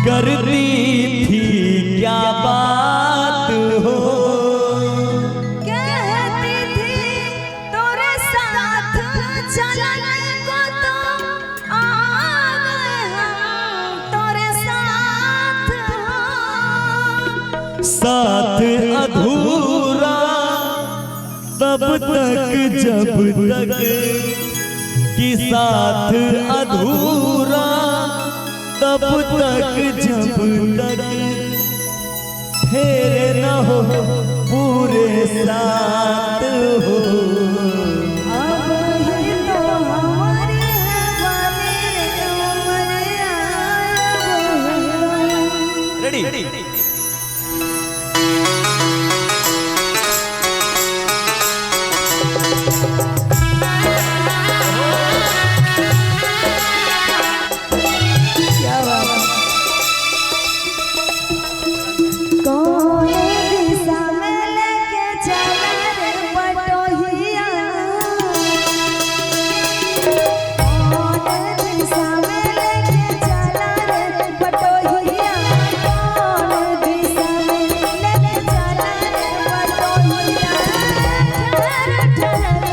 करती थी क्या बात हो, कहती थी तोरे साथ चलने को तो आ गए हम तोरे साथ हो। साथ अधूरा तब तक जब तक कि साथ अधूरा तब तक जब तक फेरे न हो पूरे साथ हो। अब ही तो हमारी है वाली उम्र आया। रेडी कौन दिशा में लेके चला रे बटोहिया, कौन दिशा में लेके चला रे बटोहिया, कौन दिशा में लेके चला रे बटोहिया। ठहर ठहर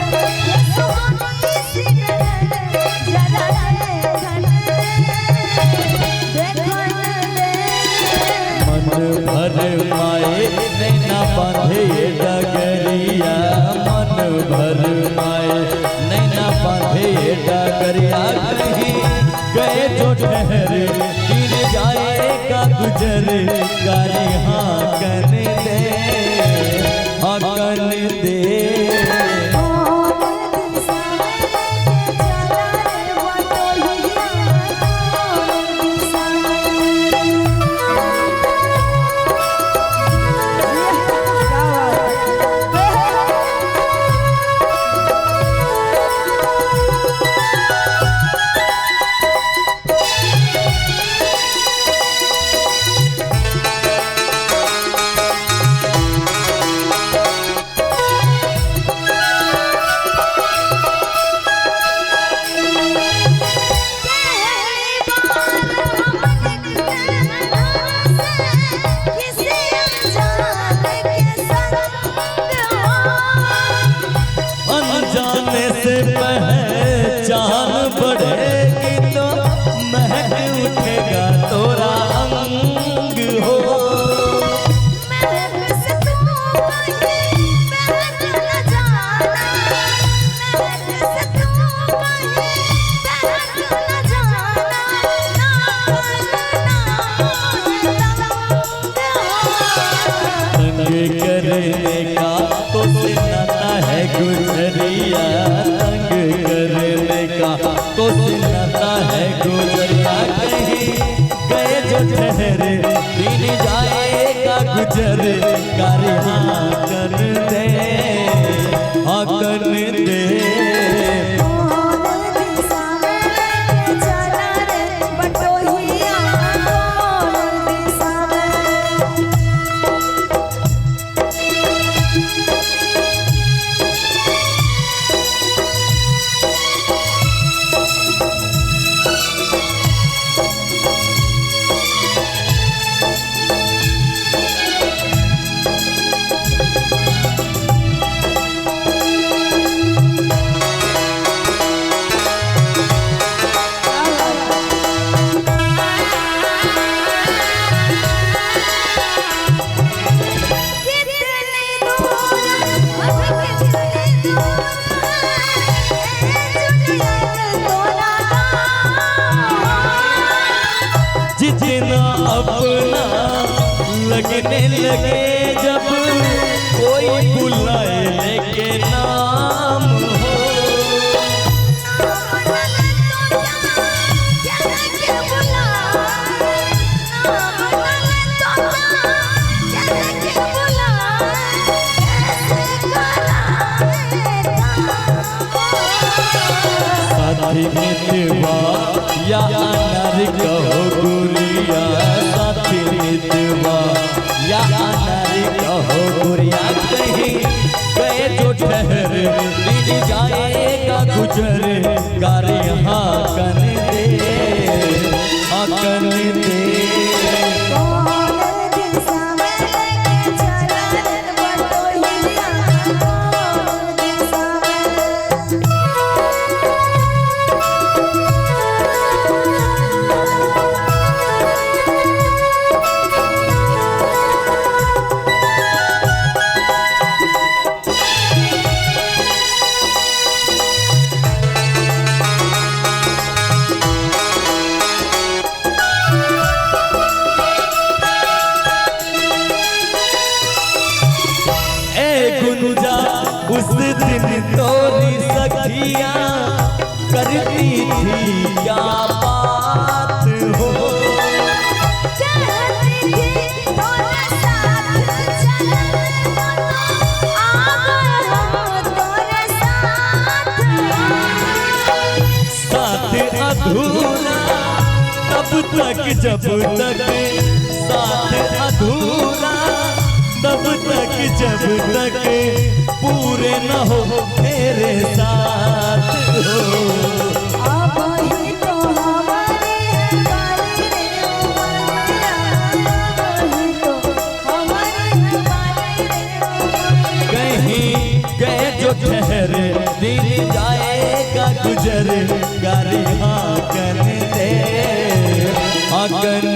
ये सोनी सी नजर जरा रे घन देखन दे। मन भर माए नैना बांधे डगरिया, मन भर माए नैना बांधे डगरिया। कहीं गए जो ठहरे गिर जाएगा गुजर गाली हाँ कन दे, हाँ कन दे। अनजाने से पहचान बढ़ेगी तो महक उठेगा तोरा अंग हो। तंग करने का तो सिनाता है गुजरिया, तंग करने का तो सिनाता है गुजरिया। कहीं गए जो ठहरे दिन जाएगा गुजर गारी हाँ कर दे, हाँ कर दे। जितना अपना लगने लगे जब कोई बुलाए लेके नाम हो। साथी मितवा या अनार कहो गुरिया, साथी मितवा या अनार कहो गुरिया। कहीं गए जो ठहर दिन जाएगा गुजर गारी हाँ कन दे, हाँ कन दे। करती थी क्या बात हो। कहती थी तोरे साथ चलन आ गए हम तोरे साथ। साथ अधूरा तब तक जब तक, साथ अधूरा तब तक जब तक पूरे न हो मेरे साथ हो। अब ही तो हमारी है बारी रे उमरिया, अब ही तो हमारी है बारी रे। कहीं गए जो ठहरे दिन जाएगा गुजर, गारी हाँ कहने दे, हाँ कहने